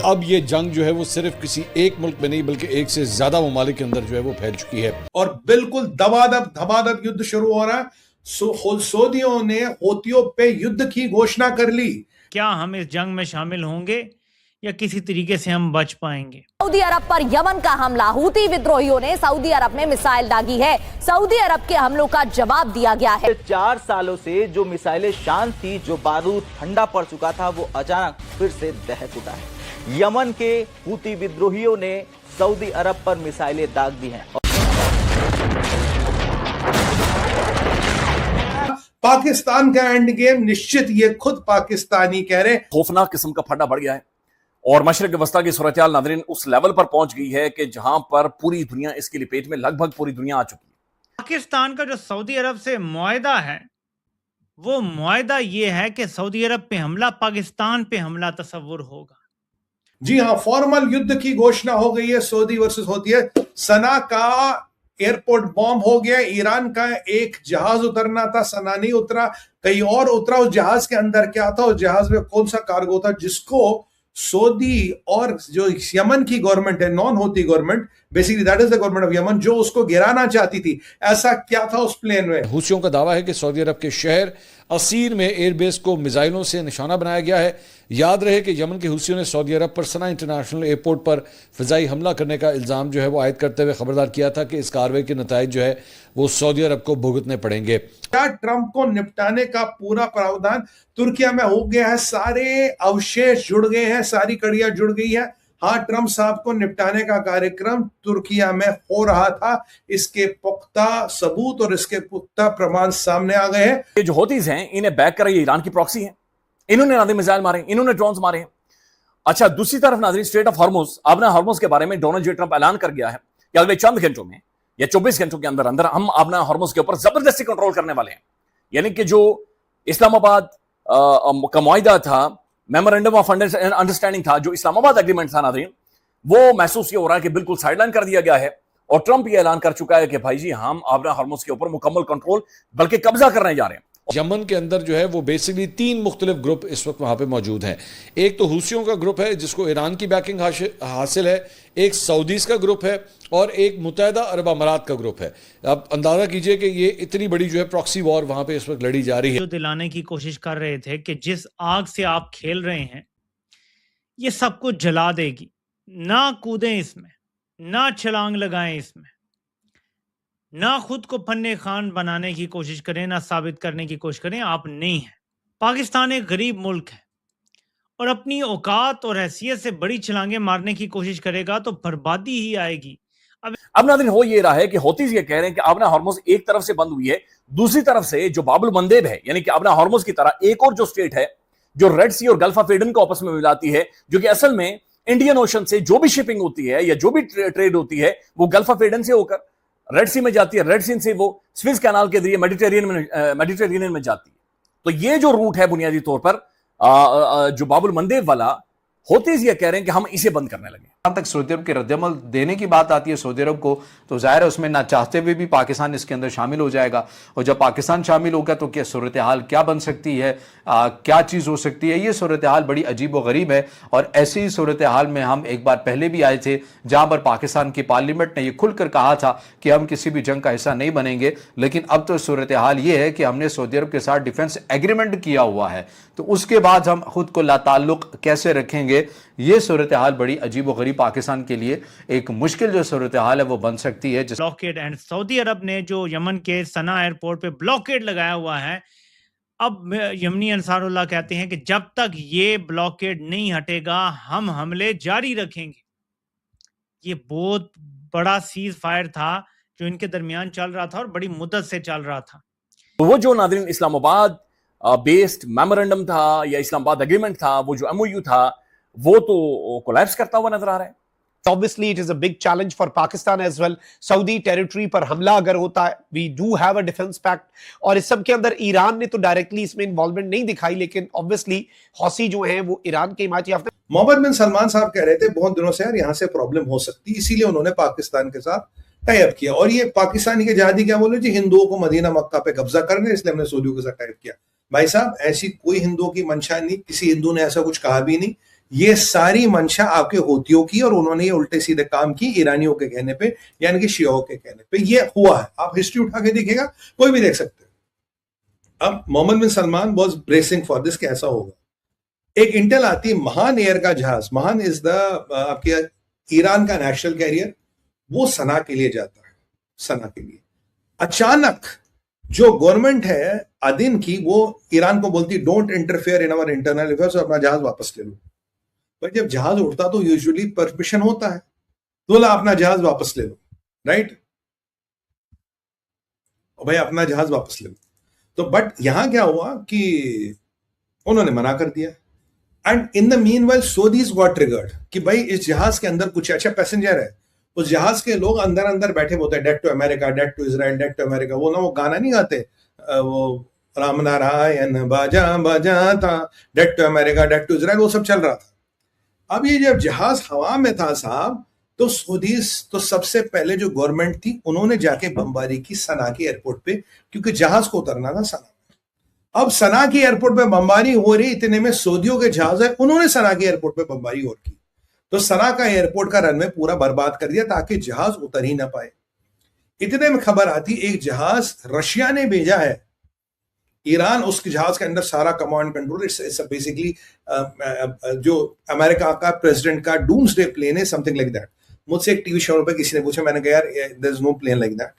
अब ये जंग जो है वो सिर्फ किसी एक मुल्क में नहीं बल्कि एक से ज्यादा ममालिक के अंदर जो है वो फैल चुकी है और बिल्कुल धबाधब युद्ध शुरू हो रहा है। सऊदियों ने हूतियों पे युद्ध की घोषणा कर ली। क्या हम इस जंग में शामिल होंगे या किसी तरीके से हम बच पाएंगे? सऊदी अरब पर यमन का हमला, हूती विद्रोहियों ने सऊदी अरब में मिसाइल दागी है। सऊदी अरब के हमलों का जवाब दिया गया है। 4 सालों से जो मिसाइलें शांत थी, जो बारूद ठंडा पड़ चुका था, वो अचानक फिर से दहक उठा है। यमन के हूती विद्रोहियों ने सऊदी अरब पर मिसाइलें दाग दी हैं। पाकिस्तान का एंड गेम निश्चित, ये खुद पाकिस्तानी कह रहे। खौफनाक किस्म का फटा बढ़ गया है और मशरिक वस्ता की सूरत-ए-हाल नाज़रीन उस लेवल पर पहुंच गई है कि जहां पर पूरी दुनिया इसकी लपेट में, लगभग पूरी दुनिया आ चुकी है। पाकिस्तान का जो सऊदी अरब से मुआहदा है, वो मुआहदा ये है कि सऊदी अरब पे हमला, पाकिस्तान पे हमला तस्वुर होगा। जी हां, फॉर्मल युद्ध की घोषणा हो गई है। सऊदी वर्सेस होती है। सना का एयरपोर्ट बॉम्ब हो गया। ईरान का एक जहाज उतरना था, सना नहीं उतरा, कहीं और उतरा। उस जहाज के अंदर क्या था, उस जहाज में कौन सा कार्गो था जिसको सऊदी और जो यमन की गवर्नमेंट है, नॉन होती government, basically that is the government of Yemen, जो उसको गिराना चाहती थी। ऐसा क्या था उस प्लेन में? हूथियों का दावा है कि सऊदी अरब के शहर असीर में एयरबेस को मिसाइलों से निशाना बनाया गया है। याद रहे कि यमन के हूथियों ने सऊदी अरब पर सना इंटरनेशनल एयरपोर्ट पर फिजाई हमला करने का इल्ज़ाम जो है वो आयद करते हुए खबरदार किया था कि इस कार्रवाई के नताइज जो है वो सऊदी अरब को भुगतने पड़ेंगे। क्या ट्रंप को निपटाने का पूरा प्रावधान तुर्किया में हो गया है? सारे अवशेष जुड़ गए हैं, सारी कड़ियां जुड़ गई है। हाँ, ट्रंप साहब को निपटाने का कार्यक्रम तुर्किया में हो रहा था। इसके पुख्ता सबूत और इसके पुख्ता प्रमाण सामने आ गए हैं। ये जो हौतीज हैं, इन्हें बैक कर रही है ईरान की प्रॉक्सी है। इन्होंने नाज़रीन मिसाइल मारे, इन्होंने ड्रोन्स मारे हैं। अच्छा, दूसरी तरफ नाज़रीन स्ट्रेट ऑफ हॉर्मुज, आबना हॉर्मुज के बारे में डोनाल्ड जे ट्रंप ऐलान कर गया है कि अगले चंद घंटों में या 24 घंटों के अंदर अंदर हम आबना हॉर्मुज के ऊपर जबरदस्ती कंट्रोल करने वाले हैं। यानी कि जो इस्लामाबाद का मुआहिदा था, मेमोरेंडम ऑफ अंडरस्टैंडिंग था, जो इस्लामाबाद एग्रीमेंट था नाज़रीन, वो महसूस ये हो रहा है कि बिल्कुल साइडलाइन कर दिया गया है। और ट्रंप ये ऐलान कर चुका है कि भाई जी हम आबना हॉर्मुज के ऊपर मुकम्मल कंट्रोल, बल्कि कब्जा करने जा रहे हैं। यमन के अंदर जो है वो बेसिकली 3 मुख्तलिफ ग्रुप इस वक्त वहां पे मौजूद हैं। एक तो हूसियों का ग्रुप है जिसको ईरान की बैकिंग हासिल है, एक सऊदीज का ग्रुप है और एक मुत्तहिदा अरब अमारात का ग्रुप है। आप अंदाजा कीजिए कि ये इतनी बड़ी जो है प्रॉक्सी वॉर वहां पे इस वक्त लड़ी जा रही है। जो दिलाने की कोशिश कर रहे थे कि जिस आग से आप खेल रहे हैं ये सब कुछ जला देगी, ना कूदें इसमें, ना छलांग लगाएं इसमें, ना खुद को फन्ने खान बनाने की कोशिश करें, ना साबित करने की कोशिश करें आप नहीं हैं। पाकिस्तान एक गरीब मुल्क है और अपनी औकात और हैसियत से बड़ी छलांगे मारने की कोशिश करेगा तो बर्बादी ही आएगी। अब नाज़रीन हो ये रहा है कि हौतीज ये कह रहे हैं कि आबना हॉर्मुज एक तरफ से बंद हुई है, दूसरी तरफ से जो बाबुल मंदेब है, यानी कि आबना हॉर्मुज की तरह एक और जो स्टेट है जो रेड सी और गल्फ ऑफ एडन को आपस में मिलाती है, जो कि असल में इंडियन ओशन से जो भी शिपिंग होती है या जो भी ट्रेड होती है वो गल्फ ऑफ एडन से होकर रेड सी में जाती है, रेड सी से वो स्विस कैनाल के जरिए मेडिटेरेनियन में जाती है। तो ये जो रूट है बुनियादी तौर पर जो बाबुल मंदेब वाला, हौतीज ये कह रहे हैं कि हम इसे बंद करने लगे। जहाँ तक सऊदी अरब के रद्दमल देने की बात आती है सऊदी अरब को, तो जाहिर है उसमें ना चाहते हुए भी पाकिस्तान इसके अंदर शामिल हो जाएगा। और जब पाकिस्तान शामिल होगा तो क्या सूरत हाल क्या बन सकती है, क्या चीज़ हो सकती है, ये सूरत हाल बड़ी अजीब व गरीब है। और ऐसी ही सूरत हाल में हम एक बार पहले भी आए थे जहाँ पर पाकिस्तान की पार्लियामेंट ने यह खुलकर कहा था कि हम किसी भी जंग का हिस्सा नहीं बनेंगे। लेकिन अब तो सूरत हाल ये है कि हमने सऊदी अरब के साथ डिफेंस एग्रीमेंट किया हुआ है, तो उसके बाद हम खुद को लाताल्लुक कैसे रखेंगे, ये सूरत हाल बड़ी अजीब व गरीब पाकिस्तान के लिए एक मुश्किल जो सूरत हाल है वो बन सकती है। ब्लॉकेड एंड सऊदी अरब ने जो यमन के सना एयरपोर्ट पे ब्लॉकेड लगाया हुआ है, अब यमनी अंसारुल्लाह कहते हैं कि जब तक ये ब्लॉकेड नहीं हटेगा हम हमले जारी रखेंगे। ये बहुत बड़ा सीज फायर था जो इनके दरमियान चल रहा था और बड़ी मुद्दत से चल रहा था। तो वो जो नाज़रीन इस्लामाबाद बेस्ड मेमोरेंडम था या इस्लामाबाद एग्रीमेंट था, वो जो MOU था, वो तो कोलैप्स करता हुआ नजर आ रहा है। Obviously, it is a big challenge for Pakistan as well. Saudi territory पर हमला अगर होता है, we do have a defense pact, और इस सब के अंदर ईरान ने तो डायरेक्टली इसमें इन्वॉल्वमेंट नहीं दिखाई, लेकिन ऑब्वियसली हौसी जो हैं वो ईरान के हिमायती याफ्ता। मोहम्मद बिन सलमान साहब कह रहे थे बहुत दिनों से यार यहाँ से प्रॉब्लम हो सकती है, इसीलिए उन्होंने पाकिस्तान के साथ टाई अप किया। और ये पाकिस्तानी के जहादी क्या बोले जी, हिंदुओं को मदीना मक्का पे कब्जा करने, इसलिए हमने सऊदियों के साथ टाई अप किया। भाई साहब, ऐसी कोई हिंदुओं की मंशा नहीं, किसी हिंदू ने ऐसा कुछ कहा भी नहीं। ये सारी मंशा आपके हूतियों की, और उन्होंने ये उल्टे सीधे काम की ईरानियों के कहने पे, यानी कि शियाओं के कहने पे ये हुआ है। आप हिस्ट्री उठा के देखिएगा, कोई भी देख सकते हैं। अब Mohammed bin Salman was bracing for this कि ऐसा होगा। एक इंटेल आती है, महान एयर का जहाज, महान इज द आपके ईरान का नेशनल कैरियर, वो सना के लिए जाता है, सना के लिए। अचानक जो गवर्नमेंट है अदिन की, वो ईरान को बोलती don't interfere in our internal affairs, अपना जहाज वापस ले लो। भाई जब जहाज उड़ता तो यूजुअली परमिशन होता है, तो बोला अपना जहाज वापस ले लो, राइट, और भाई अपना जहाज वापस ले लो। तो बट यहां क्या हुआ कि उन्होंने मना कर दिया, and in the meanwhile Saudis got triggered कि भाई इस जहाज के अंदर कुछ अच्छा पैसेंजर है। उस जहाज के लोग अंदर अंदर बैठे होते हैं, death to America, death to Israel, death to America. वो ना वो गाना नहीं गाते, वो राम नारायण बाजा बाजा था, death to America, death to Israel, वो सब चल रहा था। अब ये जब जहाज हवा में था साहब, तो सऊदीज तो सबसे पहले जो गवर्नमेंट थी उन्होंने जाके बमबारी की सना के एयरपोर्ट पे, क्योंकि जहाज को उतरना था सना में। अब सना के एयरपोर्ट पे बमबारी हो रही, इतने में सऊदियों के जहाज है, उन्होंने सना के एयरपोर्ट पे बमबारी और की, तो सना का एयरपोर्ट का रनवे पूरा बर्बाद कर दिया ताकि जहाज उतर ही ना पाए। इतने में खबर आती एक जहाज रशिया ने भेजा है ईरान, उसके जहाज के अंदर सारा कमांड कंट्रोल, इट्स बेसिकली जो अमेरिका का प्रेसिडेंट का डूम्सडे प्लेन है, समथिंग लाइक दैट। मुझसे एक टीवी शो पे किसी ने पूछा, मैंने कहा यार there is no plane like that,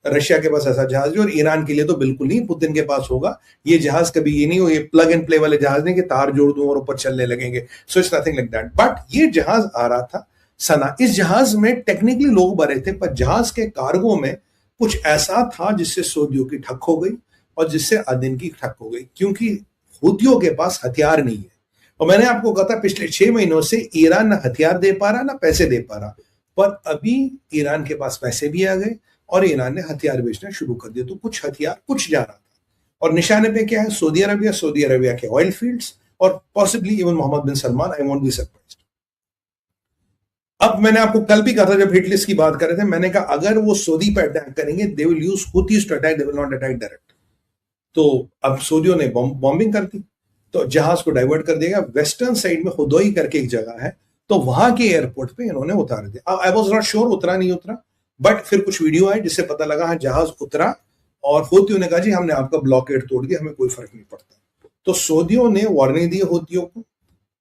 Russia के पास ऐसा जहाज है और ईरान के लिए तो बिल्कुल नहीं, पुतिन के पास होगा ये जहाज। कभी ये नहीं हो, ये प्लग एंड प्ले वाले जहाज नहीं कि तार जोड़ दूं और ऊपर चलने लगेंगे, so it's nothing like that. But ये जहाज आ रहा था सना, इस जहाज में टेक्निकली लोग भरे थे, पर जहाज के कार्गो में कुछ ऐसा था जिससे सऊदियों की ठक हो गई और जिससे अदिन की ठक हो गई, क्योंकि हूतियों के पास हथियार नहीं है। और मैंने आपको कहा था पिछले 6 महीनों से ईरान ना हथियार दे पा रहा ना पैसे दे पा रहा, पर अभी ईरान के पास पैसे भी आ गए और ईरान ने हथियार बेचना शुरू कर दिया। तो कुछ हथियार कुछ जा रहा था, और निशाने पे क्या है, सऊदी अरबिया, सऊदी अरबिया के ऑयल फील्ड्स, और possibly even Mohammed bin Salman. I won't be surprised. अब मैंने आपको कल भी कहा था जब हिट लिस्ट की बात कर रहे थे, मैंने कहा अगर वो सऊदी पे अटैक करेंगे, they will use Houthis to attack, they will not attack direct. तो अब सऊदियों ने बॉम्बिंग कर दी, तो जहाज को डाइवर्ट कर दिया। वेस्टर्न साइड में हुदोई करके एक जगह है, तो वहां के एयरपोर्ट पे इन्होंने उतार दिया। आई वाज नॉट श्योर उतरा नहीं उतरा, बट फिर कुछ वीडियो आए जिससे पता लगा हाँ जहाज उतरा, और हूतियों ने कहा जी हमने आपका ब्लॉकेड तोड़ दिया, हमें कोई फर्क नहीं पड़ता। तो सऊदियों ने वार्निंग दी हूतियों को,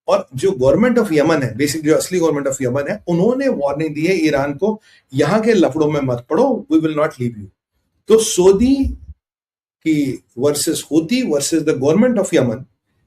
और जो गवर्नमेंट ऑफ यमन है, बेसिक जो असली गवर्नमेंट ऑफ यमन है, उन्होंने वार्निंग दी है ईरान को, यहां के लफड़ों में मत पड़ो, we will not leave you. तो सऊदी की versus Houthi versus the government of Yemen,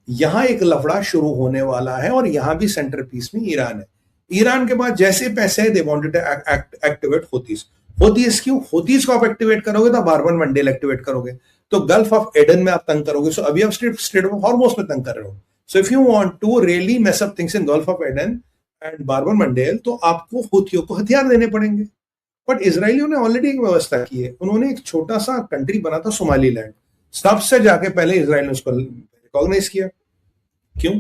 यहां एक लफड़ा शुरू होने वाला है, और यहां भी सेंटर पीस में ईरान है। ईरान के पास जैसे पैसे है, they wanted to activate Houthis. Houthis क्यों? हूतीज को आप एक्टिवेट करोगे तो बारबन मंडेल एक्टिवेट करोगे, तो गल्फ ऑफ एडन में आप तंग करोगे। सो अभी आप स्ट्रेट ऑफ हॉर्मोज में तंग कर रहे हो। So if you want to really mess up things in Gulf of Aden and Bab el Mandeb, तो आपको हूतियों को हथियार देने पड़ेंगे। बट इजरायलियों ने ऑलरेडी एक व्यवस्था की है, उन्होंने एक छोटा सा कंट्री बना था सोमालीलैंड, सबसे जाके पहले इजराइल ने उसको रिकॉग्नाइज किया। क्यों?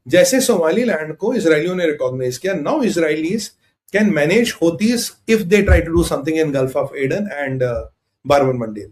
जैसे सोमालीलैंड को इजरायलियों ने रिकॉग्नाइज किया, now Israelis can manage Houthis if they try to do something in Gulf of Aden and Bab el Mandeb.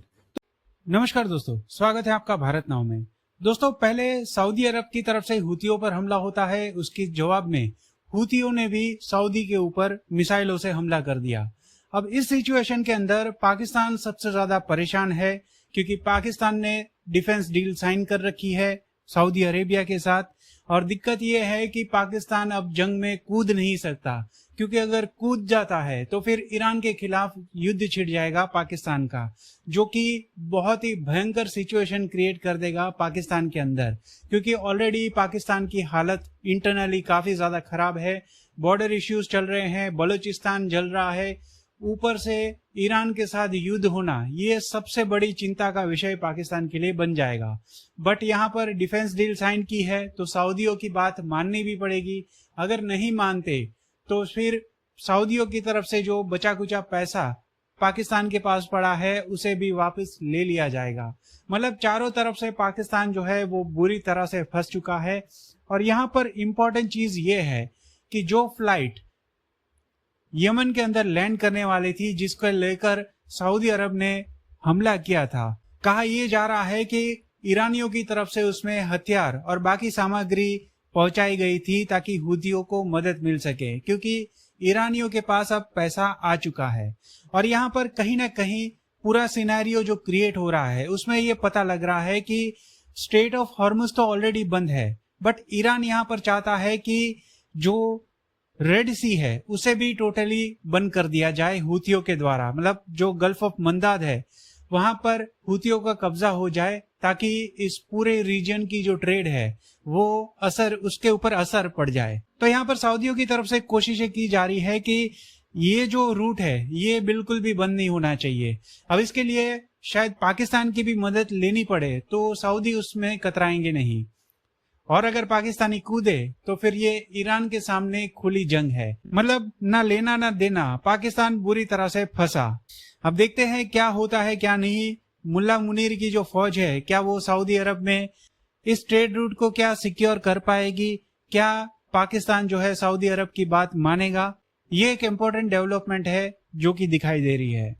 नमस्कार दोस्तों, स्वागत है आपका भारत नाउ में। दोस्तों, पहले सऊदी अरब की तरफ से हूतियों पर हमला होता है, उसके जवाब में हूतियों ने भी सऊदी के ऊपर मिसाइलों से हमला कर दिया। अब इस सिचुएशन के अंदर पाकिस्तान सबसे ज्यादा परेशान है, क्योंकि पाकिस्तान ने डिफेंस डील साइन कर रखी है सऊदी अरेबिया के साथ, और दिक्कत यह है कि पाकिस्तान अब जंग में कूद नहीं सकता, क्योंकि अगर कूद जाता है तो फिर ईरान के खिलाफ युद्ध छिड़ जाएगा पाकिस्तान का, जो कि बहुत ही भयंकर सिचुएशन क्रिएट कर देगा पाकिस्तान के अंदर, क्योंकि ऑलरेडी पाकिस्तान की हालत इंटरनली काफी ज्यादा खराब है। बॉर्डर इश्यूज चल रहे हैं, बलूचिस्तान जल रहा है, ऊपर से ईरान के साथ युद्ध होना, ये सबसे बड़ी चिंता का विषय पाकिस्तान के लिए बन जाएगा। बट यहाँ पर डिफेंस डील साइन की है, तो सऊदियों की बात माननी भी पड़ेगी। अगर नहीं मानते तो फिर सऊदियों की तरफ से जो बचा कुचा पैसा पाकिस्तान के पास पड़ा है उसे भी वापस ले लिया जाएगा। मतलब चारों तरफ से पाकिस्तान जो है वो बुरी तरह से फंस चुका है। और यहाँ पर इंपॉर्टेंट चीज ये है कि जो फ्लाइट यमन के अंदर लैंड करने वाली थी, जिसको लेकर सऊदी अरब ने हमला किया था, कहा यह जा रहा है कि ईरानियों की तरफ से उसमें हथियार और बाकी सामग्री पहुंचाई गई थी ताकि हूथियों को मदद मिल सके, क्योंकि ईरानियों के पास अब पैसा आ चुका है। और यहाँ पर कहीं ना कहीं पूरा सिनेरियो जो क्रिएट हो रहा है उसमें ये पता लग रहा है कि स्ट्रेट ऑफ हॉर्मुज तो ऑलरेडी बंद है, बट ईरान यहाँ पर चाहता है कि जो रेड सी है उसे भी टोटली बंद कर दिया जाए हूथियों के द्वारा। मतलब जो गल्फ ऑफ मंदाद है वहां पर हूथियों का कब्जा हो जाए ताकि इस पूरे रीजन की जो ट्रेड है वो उसके ऊपर असर पड़ जाए। तो यहाँ पर सऊदियों की तरफ से कोशिशें की जा रही है कि ये जो रूट है ये बिल्कुल भी बंद नहीं होना चाहिए। अब इसके लिए शायद पाकिस्तान की भी मदद लेनी पड़े तो सऊदी उसमें कतराएंगे नहीं, और अगर पाकिस्तानी कूदे तो फिर ये ईरान के सामने खुली जंग है। मतलब ना लेना ना देना, पाकिस्तान बुरी तरह से फंसा। अब देखते हैं क्या होता है क्या नहीं। मुल्ला मुनीर की जो फौज है क्या वो सऊदी अरब में इस ट्रेड रूट को क्या सिक्योर कर पाएगी? क्या पाकिस्तान जो है सऊदी अरब की बात मानेगा? ये एक इम्पोर्टेंट डेवलपमेंट है जो कि दिखाई दे रही है।